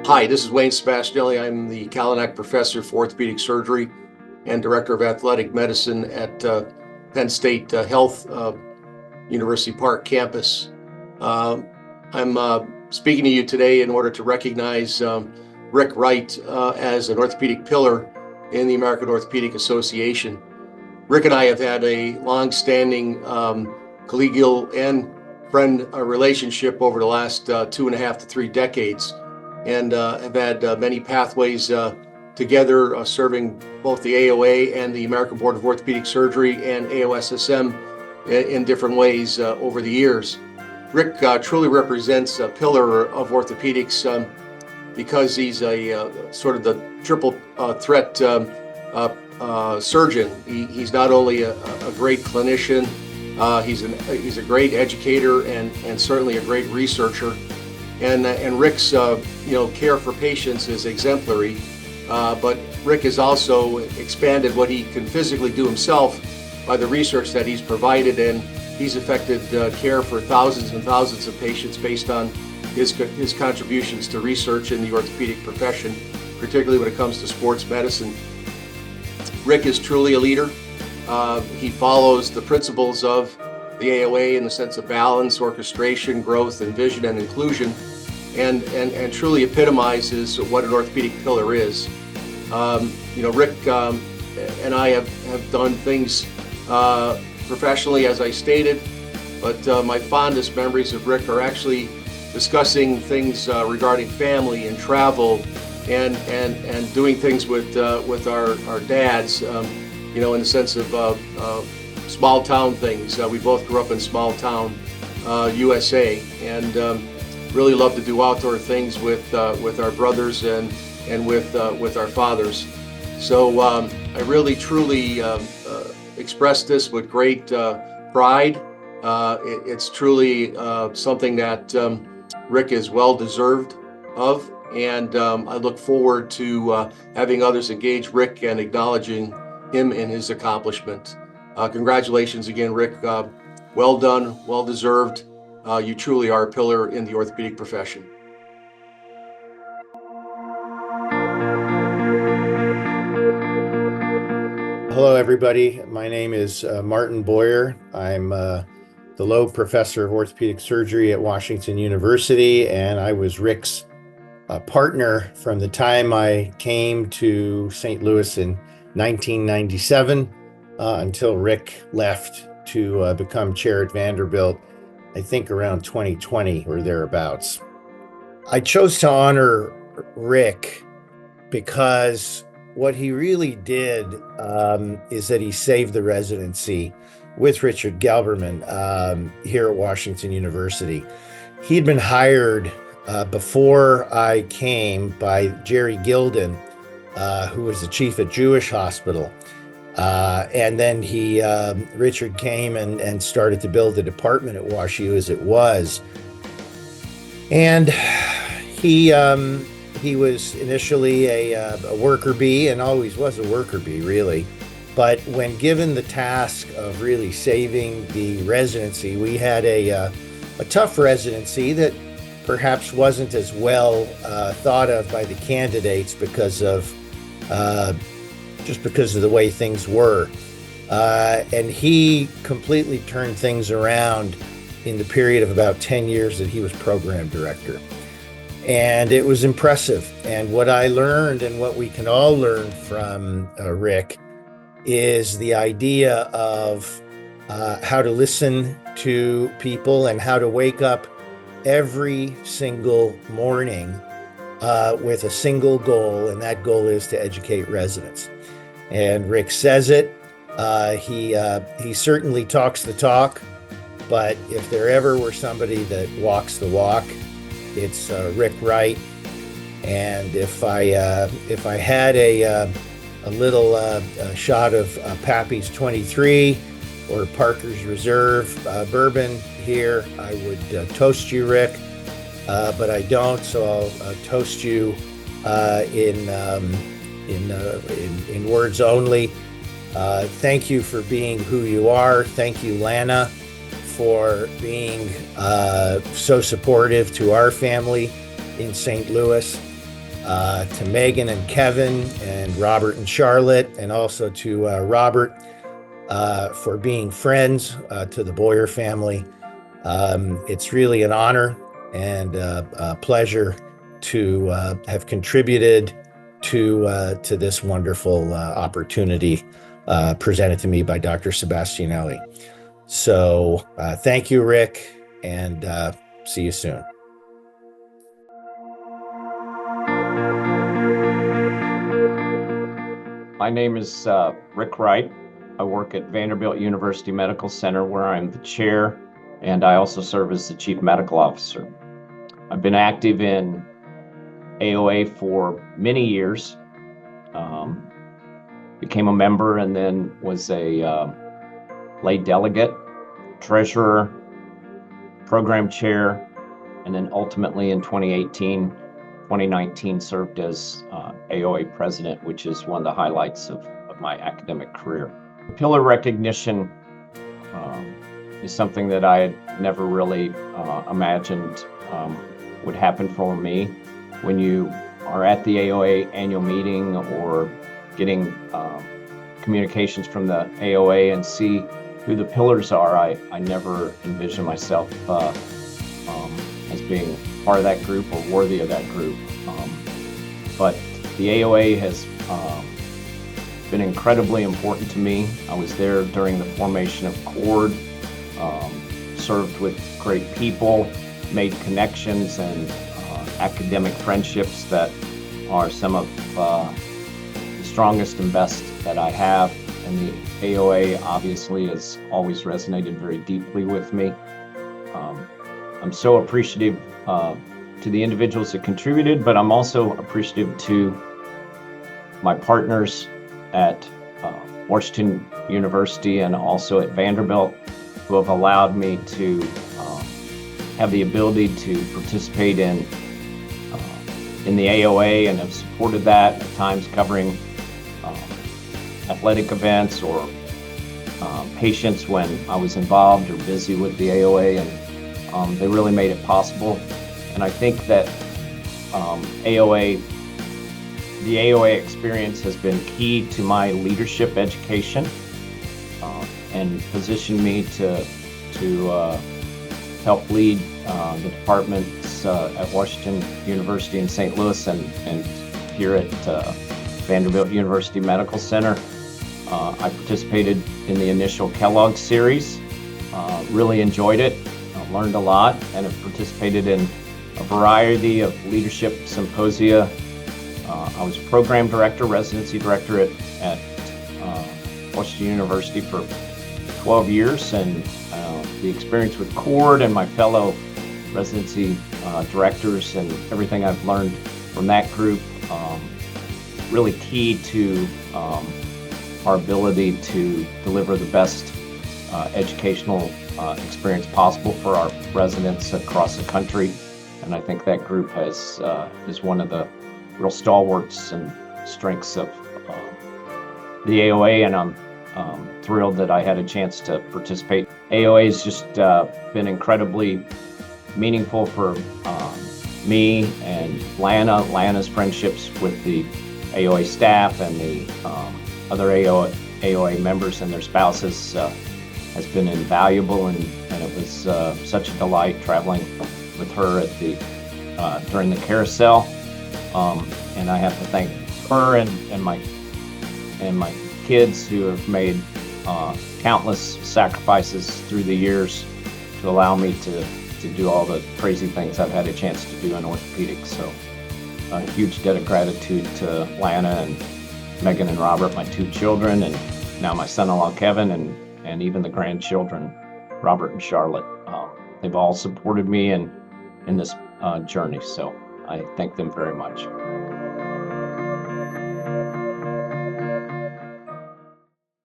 Hi, this is Wayne Sebastianelli. I'm the Kalanick Professor for Orthopedic Surgery and Director of Athletic Medicine at Penn State Health University Park campus. I'm speaking to you today in order to recognize Rick Wright as an orthopedic pillar in the American Orthopedic Association. Rick and I have had a long-standing collegial and friend relationship over the last 2.5 to 3 decades, and have had many pathways together, serving both the AOA and the American Board of Orthopedic Surgery and AOSSM in different ways over the years. Rick truly represents a pillar of orthopedics because he's a sort of the triple threat surgeon. He's not only a great clinician, he's a great educator and certainly a great researcher. And Rick's care for patients is exemplary, but Rick has also expanded what he can physically do himself by the research that he's provided, and he's effected care for thousands and thousands of patients based on his contributions to research in the orthopedic profession, particularly when it comes to sports medicine. Rick is truly a leader. He follows the principles of the AOA in the sense of balance, orchestration, growth, and vision and inclusion, and truly epitomizes what an orthopedic pillar is. Rick and I have done things professionally, as I stated, but my fondest memories of Rick are actually discussing things regarding family and travel and doing things with our dads, in the sense of small town things. We both grew up in small town USA, and really love to do outdoor things with our brothers and with our fathers. So I really truly express this with great pride. It's truly something that Rick is well deserved of, and I look forward to having others engage Rick and acknowledging him in his accomplishment. Congratulations again, Rick. Well done, well deserved. You truly are a pillar in the orthopedic profession. Hello, everybody. My name is Martin Boyer. I'm the Loeb Professor of Orthopedic Surgery at Washington University, and I was Rick's partner from the time I came to St. Louis in 1997 until Rick left to become chair at Vanderbilt, I think around 2020 or thereabouts. I chose to honor Rick because what he really did is that he saved the residency with Richard Galberman here at Washington University. He'd been hired before I came by Jerry Gilden, who was the chief at Jewish Hospital. And then Richard came and started to build the department at WashU as it was. And he was initially a worker bee, and always was a worker bee, really. But when given the task of really saving the residency, we had a tough residency that perhaps wasn't as well thought of by the candidates because of the way things were. And he completely turned things around in the period of about 10 years that he was program director. And it was impressive. And what I learned, and what we can all learn from Rick, is the idea of how to listen to people and how to wake up every single morning with a single goal, and that goal is to educate residents. And Rick says it. He certainly talks the talk, but if there ever were somebody that walks the walk, it's Rick Wright. And if I had a little shot of Pappy's 23 or Parker's Reserve bourbon here, I would toast you, Rick. But I don't, so I'll toast you in words only. Thank you for being who you are. Thank you, Lana, for being so supportive to our family in St. Louis. to Megan and Kevin and Robert and Charlotte, and also to Robert for being friends to the Boyer family. It's really an honor and a pleasure to have contributed to this wonderful opportunity presented to me by Dr. Sebastianelli. So thank you, Rick, and see you soon. My name is Rick Wright. I work at Vanderbilt University Medical Center, where I'm the chair, and I also serve as the chief medical officer. I've been active in AOA for many years, became a member and then was a lay delegate, treasurer, program chair, and then ultimately in 2019 served as AOA president, which is one of the highlights of my academic career. Pillar recognition is something that I had never really imagined would happen for me. When you are at the AOA annual meeting or getting communications from the AOA and see who the pillars are, I never envisioned myself as being part of that group or worthy of that group. But the AOA has been incredibly important to me. I was there during the formation of CORD, served with great people, made connections and academic friendships that are some of the strongest and best that I have. And the AOA obviously has always resonated very deeply with me. I'm so appreciative to the individuals that contributed, but I'm also appreciative to my partners at Washington University and also at Vanderbilt, who have allowed me to have the ability to participate in the AOA and have supported that at times, covering athletic events or patients when I was involved or busy with the AOA, and they really made it possible. And I think that the AOA experience has been key to my leadership education and positioned me to help lead the departments at Washington University in St. Louis and here at Vanderbilt University Medical Center. I participated in the initial Kellogg series, really enjoyed it, learned a lot, and have participated in a variety of leadership symposia. I was program director, residency director at Washington University for 12 years, and the experience with CORD and my fellow residency directors and everything I've learned from that group, really key to our ability to deliver the best educational experience possible for our residents across the country. And I think that group is one of the real stalwarts and strengths of the AOA, and I'm thrilled that I had a chance to participate. AOA has just been incredibly meaningful for me and Lana's friendships with the AOA staff and the other AOA members and their spouses has been invaluable, and it was such a delight traveling with her at during the carousel. And I have to thank her and my kids, who have made countless sacrifices through the years to allow me to do all the crazy things I've had a chance to do in orthopedics. So a huge debt of gratitude to Lana and Megan and Robert, my two children, and now my son-in-law Kevin, and even the grandchildren, Robert and Charlotte. They've all supported me in this journey, so I thank them very much.